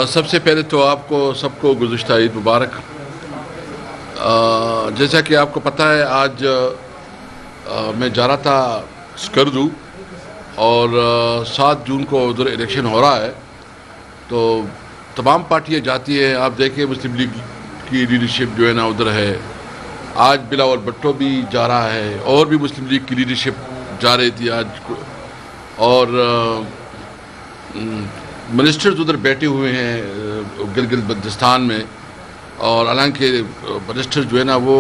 سب سے پہلے تو آپ کو سب کو گزشتہ عید مبارک۔ جیسا کہ آپ کو پتہ ہے آج میں جا رہا تھا اسکردو اور 7 جون کو ادھر الیکشن ہو رہا ہے، تو تمام پارٹیاں جاتی ہیں۔ آپ دیکھیں مسلم لیگ کی لیڈرشپ جو ہے نا ادھر ہے، آج بلاول بھٹو بھی جا رہا ہے، اور بھی مسلم لیگ کی لیڈرشپ جا رہی تھی آج، اور منسٹرز ادھر بیٹھے ہوئے ہیں گلگت بلتستان میں، اور حالانکہ منسٹر جو ہے نا وہ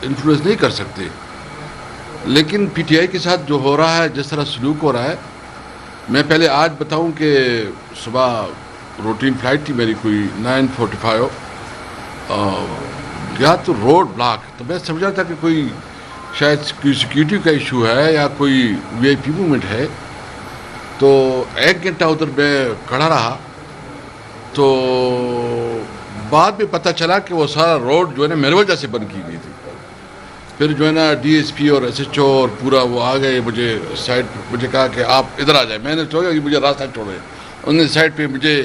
انفلوئنس نہیں کر سکتے، لیکن پی ٹی آئی کے ساتھ جو ہو رہا ہے، جس طرح سلوک ہو رہا ہے، میں پہلے آج بتاؤں کہ صبح روٹین فلائٹ تھی میری، کوئی 9:45 گیا تو روڈ بلاک، تو میں سمجھا تھا کہ کوئی شاید کوئی سیکیورٹی کا ایشو ہے یا کوئی وی آئی پی موومنٹ ہے، تو 1 گھنٹہ ادھر میں کھڑا رہا، تو بعد میں پتہ چلا کہ وہ سارا روڈ جو ہے نا میرے وجہ سے بند کی گئی تھی۔ پھر جو ہے نا ڈی ایس پی اور ایس ایچ او اور پورا وہ آ گئے، مجھے سائڈ مجھے کہا کہ آپ ادھر آ جائیں۔ میں نے سوچا کہ مجھے راستہ چھوڑے، انہوں نے سائڈ پہ مجھے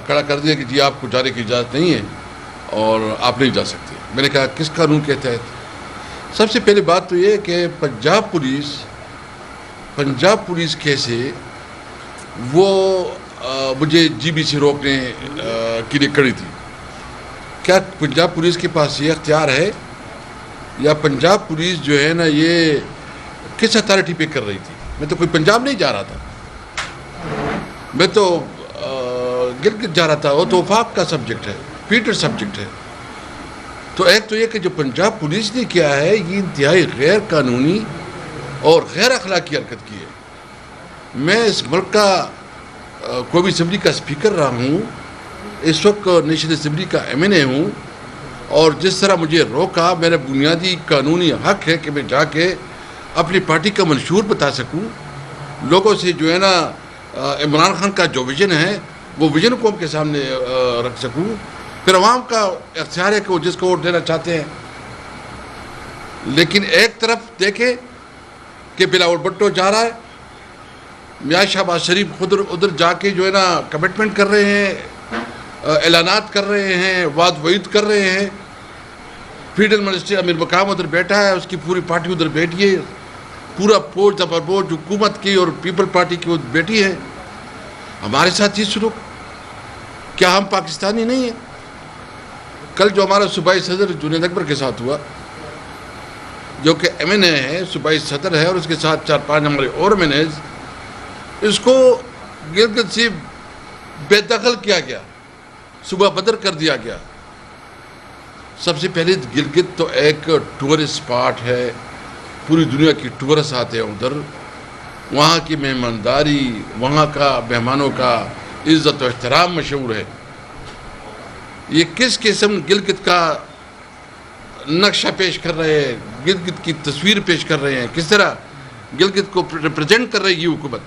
کھڑا کر دیا کہ جی آپ کو جانے کی اجازت نہیں ہے اور آپ نہیں جا سکتے۔ میں نے کہا کس قانون کے تحت؟ سب سے پہلی بات تو یہ کہ پنجاب پولیس کیسے وہ مجھے جی بی سے روکنے کے لیے کڑی تھی؟ کیا پنجاب پولیس کے پاس یہ اختیار ہے، یا پنجاب پولیس جو ہے نا یہ کس اتھارٹی پہ کر رہی تھی؟ میں تو کوئی پنجاب نہیں جا رہا تھا، میں تو گلگت جا رہا تھا، وہ تو وفاق کا سبجیکٹ ہے، پیٹر سبجیکٹ ہے۔ تو ایک تو یہ کہ جو پنجاب پولیس نے کیا ہے یہ انتہائی غیر قانونی اور غیر اخلاقی حرکت کی ہے۔ میں اس ملک کا قومی اسمبلی کا اسپیکر رہا ہوں، اس وقت نیشنل اسمبلی کا ایم این اے ہوں، اور جس طرح مجھے روکا، میرا بنیادی قانونی حق ہے کہ میں جا کے اپنی پارٹی کا منشور بتا سکوں، لوگوں سے جو ہے نا عمران خان کا جو ویژن ہے وہ ویژن قوم کے سامنے رکھ سکوں۔ پھر عوام کا اختیار ہے کہ وہ جس کو ووٹ دینا چاہتے ہیں، لیکن ایک طرف دیکھیں کہ بلاول بھٹو جا رہا ہے، میاں شہباز شریف خود ادھر جا کے جو ہے نا کمٹمنٹ کر رہے ہیں، اعلانات کر رہے ہیں، وعد وعید کر رہے ہیں۔ فیڈرل منسٹر امیر مقام ادھر بیٹھا ہے، اس کی پوری پارٹی ادھر بیٹھی ہے، پورا فوج دفعہ فوج حکومت کی اور پیپل پارٹی کی بیٹھی ہے۔ ہمارے ساتھ یہ سلوک، کیا ہم پاکستانی نہیں ہیں؟ کل جو ہمارا صوبائی صدر جنید اکبر کے ساتھ ہوا، جو کہ ایم این اے ہے، صوبائی صدر ہے، اور اس کے ساتھ 4-5 ہمارے اور ایم این ایز، اس کو گلگت سے بے دخل کیا گیا، صبح بدر کر دیا گیا۔ سب سے پہلے گلگت تو ایک ٹورسٹ اسپاٹ ہے، پوری دنیا کی ٹورسٹ آتے ہیں ادھر، وہاں کی مہمانداری، وہاں کا مہمانوں کا عزت و احترام مشہور ہے۔ یہ کس قسم گلگت کا نقشہ پیش کر رہے ہیں، گلگت کی تصویر پیش کر رہے ہیں، کس طرح گلگت کو ریپرزینٹ کر رہی ہے یہ حکومت،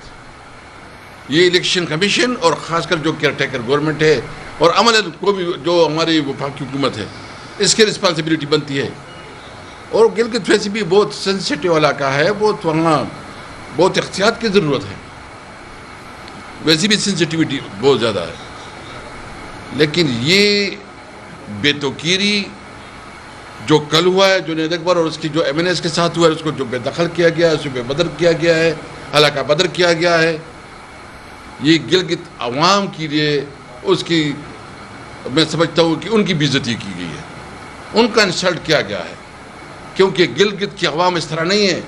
یہ الیکشن کمیشن اور خاص کر جو کیئر ٹیکر گورنمنٹ ہے، اور عمل کو بھی جو ہماری وفاقی حکومت ہے، اس کی رسپانسبلٹی بنتی ہے۔ اور گلگت ویسے بھی بہت سینسیٹیو علاقہ ہے، بہت وہاں بہت احتیاط کی ضرورت ہے، ویسے بھی سینسیٹیوٹی بہت زیادہ ہے، لیکن یہ بے توقیری جو کل ہوا ہے جنید اکبر اور اس کی جو ایم این ایس کے ساتھ ہوا ہے، اس کو جو بے دخل کیا گیا ہے، اس کو بدر کیا گیا ہے، علاقہ بدر کیا گیا ہے، یہ گلگت عوام کے لیے اس کی میں سمجھتا ہوں کہ ان کی بے عزتی کی گئی ہے، ان کا انسلٹ کیا گیا ہے، کیونکہ گلگت کی عوام اس طرح نہیں ہے۔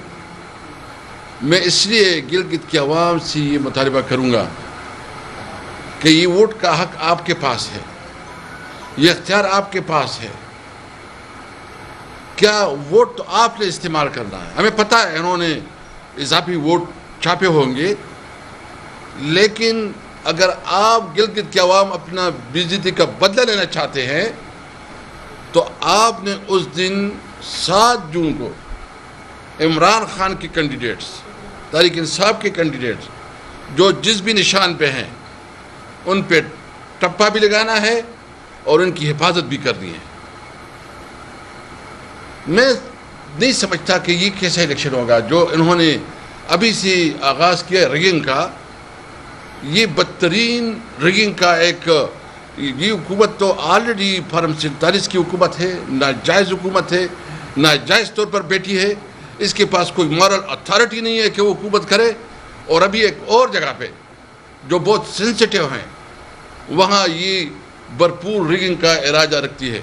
میں اس لیے گلگت کی عوام سے یہ مطالبہ کروں گا کہ یہ ووٹ کا حق آپ کے پاس ہے، یہ اختیار آپ کے پاس ہے، کیا ووٹ تو آپ نے استعمال کرنا ہے۔ ہمیں پتہ ہے انہوں نے اضافی ووٹ چھاپے ہوں گے، لیکن اگر آپ گلگت کے عوام اپنا بے عزتی کا بدلہ لینا چاہتے ہیں تو آپ نے اس دن 7 جون کو عمران خان کے کینڈیڈیٹس، تحریک انصاف کے کینڈیڈیٹس جو جس بھی نشان پہ ہیں ان پہ ٹپا بھی لگانا ہے اور ان کی حفاظت بھی کرنی ہے۔ میں نہیں سمجھتا کہ یہ کیسا الیکشن ہوگا جو انہوں نے ابھی سے آغاز کیا ریگنگ کا، یہ بدترین ریگنگ کا ایک یہ حکومت تو آلریڈی فارم 47 کی حکومت ہے، ناجائز حکومت ہے، ناجائز طور پر بیٹھی ہے، اس کے پاس کوئی مورل اتھارٹی نہیں ہے کہ وہ حکومت کرے. اور ابھی ایک اور جگہ پہ جو بہت سینسٹیو ہیں وہاں یہ بھرپور ریگنگ کا ارادہ رکھتی ہے.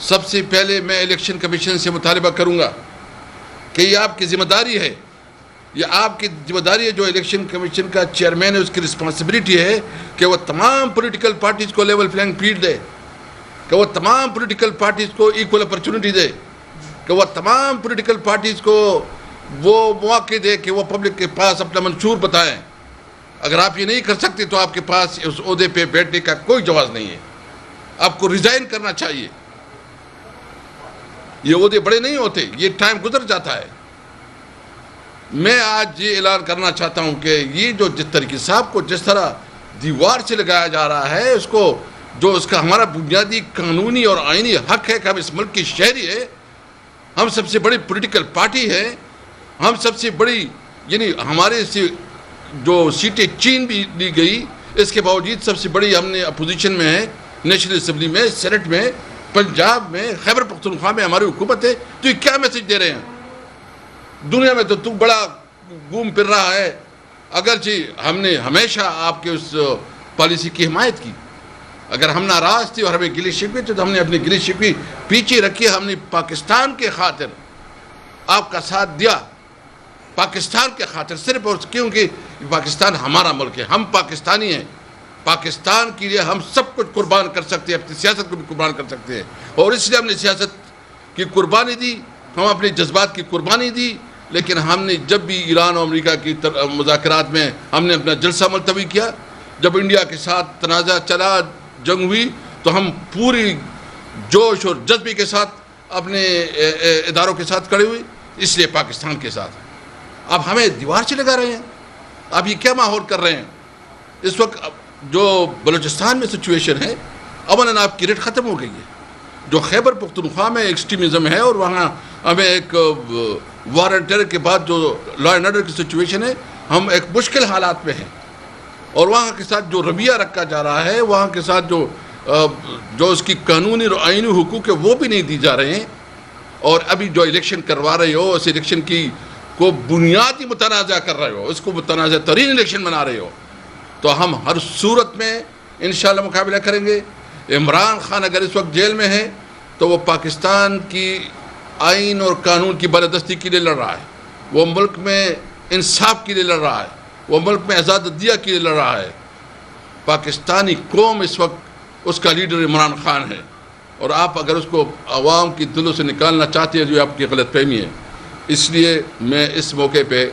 سب سے پہلے میں الیکشن کمیشن سے مطالبہ کروں گا کہ یہ آپ کی ذمہ داری ہے، یہ آپ کی ذمہ داری ہے، جو الیکشن کمیشن کا چیئرمین ہے اس کی رسپانسبلٹی ہے کہ وہ تمام پولیٹیکل پارٹیز کو لیول پلینگ فیلڈ دے، کہ وہ تمام پولیٹیکل پارٹیز کو ایکول اپرچونٹی دے، کہ وہ تمام پولیٹیکل پارٹیز کو وہ مواقع دے کہ وہ پبلک کے پاس اپنا منشور بتائیں. اگر آپ یہ نہیں کر سکتے تو آپ کے پاس اس عہدے پہ بیٹھنے کا کوئی جواز نہیں ہے، آپ کو ریزائن کرنا چاہیے. یہ عہدے بڑے نہیں ہوتے، یہ ٹائم گزر جاتا ہے. میں آج یہ اعلان کرنا چاہتا ہوں کہ یہ جو جس طریقے صاحب کو جس طرح دیوار سے لگایا جا رہا ہے، اس کو جو اس کا ہمارا بنیادی قانونی اور آئینی حق ہے کہ ہم اس ملک کی شہری ہے، ہم سب سے بڑی پولیٹیکل پارٹی ہے، ہم سب سے بڑی یعنی ہمارے سے جو سیٹیں چین بھی لی گئی، اس کے باوجود سب سے بڑی ہم نے اپوزیشن میں ہے، نیشنل اسمبلی میں، سینٹ میں، پنجاب میں، خیبر پختونخوا میں ہماری حکومت ہے. تو یہ کیا میسج دے رہے ہیں؟ دنیا میں تو بڑا گھوم پھر رہا ہے، اگرچہ ہم نے ہمیشہ آپ کے اس پالیسی کی حمایت کی. اگر ہم ناراض تھے اور ہمیں گلی شکوے تھے تو ہم نے اپنی گلی شکوے پیچھے رکھی. ہم نے پاکستان کے خاطر آپ کا ساتھ دیا، پاکستان کے خاطر، صرف اور کیونکہ پاکستان ہمارا ملک ہے، ہم پاکستانی ہیں. پاکستان کے لیے ہم سب کچھ قربان کر سکتے ہیں، اپنی سیاست کو بھی قربان کر سکتے ہیں، اور اس لیے ہم نے سیاست کی قربانی دی، ہم اپنے جذبات کی قربانی دی. لیکن ہم نے جب بھی ایران اور امریکہ کی مذاکرات میں ہم نے اپنا جلسہ ملتوی کیا، جب انڈیا کے ساتھ تنازع چلا، جنگ ہوئی، تو ہم پوری جوش اور جذبے کے ساتھ اپنے اداروں کے ساتھ کھڑے ہوئے، اس لیے پاکستان کے ساتھ. اب ہمیں دیوار سے لگا رہے ہیں. اب یہ کیا ماحول کر رہے ہیں؟ اس وقت جو بلوچستان میں سچویشن ہے، امن آپ کی ریٹ ختم ہو گئی ہے. جو خیبر پختونخوا میں ایکسٹریمزم ہے اور وہاں ہمیں ایک وار اینڈ ٹیرر کے بعد جو لا اینڈ آرڈر کی سچویشن ہے، ہم ایک مشکل حالات میں ہیں. اور وہاں کے ساتھ جو رویہ رکھا جا رہا ہے، وہاں کے ساتھ جو اس کی قانونی اور آئینی حقوق ہے وہ بھی نہیں دی جا رہے ہیں. اور ابھی جو الیکشن کروا رہے ہو، اس الیکشن کی کو بنیادی متنازع کر رہے ہو، اس کو متنازع ترین الیکشن بنا رہے ہو. تو ہم ہر صورت میں انشاءاللہ مقابلہ کریں گے. عمران خان اگر اس وقت جیل میں ہے تو وہ پاکستان کی آئین اور قانون کی بالادستی کے لیے لڑ رہا ہے، وہ ملک میں انصاف کے لیے لڑ رہا ہے، وہ ملک میں آزاد عدلیہ کے لیے لڑ رہا ہے. پاکستانی قوم اس وقت اس کا لیڈر عمران خان ہے، اور آپ اگر اس کو عوام کی دلوں سے نکالنا چاہتے ہیں، جو آپ کی غلط فہمی ہے. اس لیے میں اس موقع پہ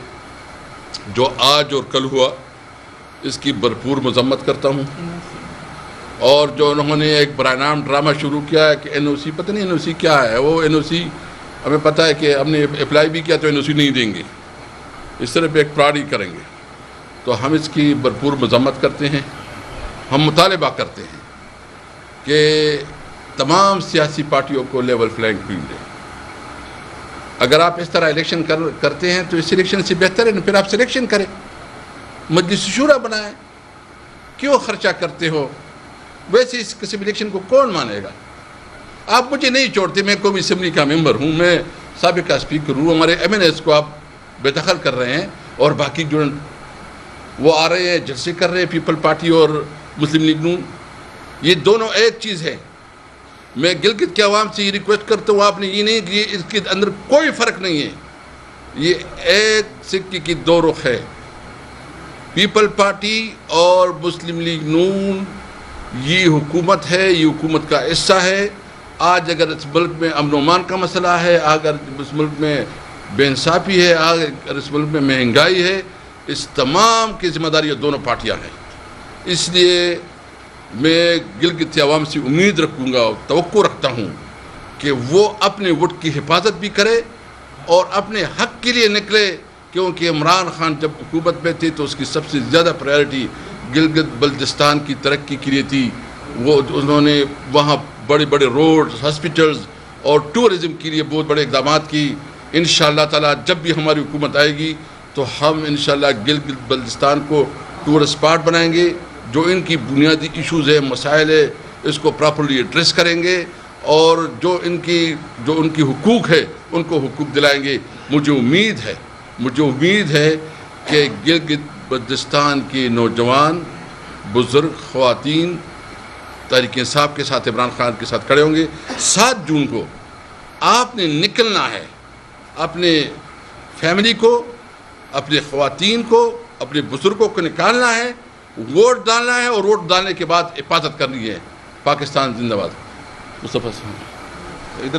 جو آج اور کل ہوا اس کی بھرپور مذمت کرتا ہوں. اور جو انہوں نے ایک برائے نام ڈرامہ شروع کیا ہے کہ این او سی، پتہ نہیں این او سی کیا ہے. وہ این او سی ہمیں پتہ ہے کہ ہم نے اپلائی بھی کیا تو این او سی نہیں دیں گے، اس طرح پہ ایک فراڈ ہی کریں گے. تو ہم اس کی بھرپور مذمت کرتے ہیں. ہم مطالبہ کرتے ہیں کہ تمام سیاسی پارٹیوں کو لیول پلینگ فیلڈ دیں. اگر آپ اس طرح الیکشن کرتے ہیں تو اس الیکشن سے بہتر ہے پھر آپ سلیکشن کریں، مجلس شورا بنائیں. کیوں خرچہ کرتے ہو؟ ویسے اس قسم الیکشن کو کون مانے گا؟ آپ مجھے نہیں چھوڑتے، میں قومی اسمبلی کا ممبر ہوں، میں سابقہ اسپیکر ہوں. ہمارے ایم این ایس کو آپ بے دخل کر رہے ہیں، اور باقی جو وہ آ رہے ہیں جلسے کر رہے ہیں، پیپل پارٹی اور مسلم لیگ نون. یہ دونوں ایک چیز ہے. میں گلگت کے عوام سے یہ ریکویسٹ کرتا ہوں، آپ نے یہ نہیں کہ اس کے اندر کوئی فرق نہیں ہے، یہ ایک سکے کی دو رخ ہے. پیپل پارٹی اور مسلم لیگ نون یہ حکومت ہے، یہ حکومت کا حصہ ہے. آج اگر اس ملک میں امن و امان کا مسئلہ ہے، اگر اس ملک میں بے انصافی ہے، اگر اس ملک میں مہنگائی ہے، اس تمام کی ذمہ داری دونوں پارٹیاں ہیں. اس لیے میں گلگت عوام سے امید رکھوں گا اور توقع رکھتا ہوں کہ وہ اپنے ووٹ کی حفاظت بھی کرے اور اپنے حق کے لیے نکلے. کیونکہ عمران خان جب حکومت میں تھے تو اس کی سب سے زیادہ پرائیورٹی گلگت بلتستان کی ترقی کے لیے تھی. وہ انہوں نے وہاں بڑے بڑے روڈز، ہاسپٹلز اور ٹورزم کے لیے بہت بڑے اقدامات کی. انشاءاللہ تعالی جب بھی ہماری حکومت آئے گی تو ہم انشاءاللہ گلگت بلتستان کو ٹورسٹ اسپاٹ بنائیں گے. جو ان کی بنیادی ایشوز ہے، مسائل ہے، اس کو پراپرلی ایڈریس کریں گے اور جو ان کی حقوق ہے ان کو حقوق دلائیں گے. مجھے امید ہے کہ گلگت بلتستان کے نوجوان، بزرگ، خواتین تحریک انصاف کے ساتھ، عمران خان کے ساتھ کھڑے ہوں گے. 7 جون کو آپ نے نکلنا ہے، اپنے فیملی کو، اپنے خواتین کو، اپنے بزرگوں کو نکالنا ہے، ووٹ ڈالنا ہے اور ووٹ ڈالنے کے بعد حفاظت کرنی ہے. پاکستان زندہ باد. مصطفیٰ صاحب ادھر سے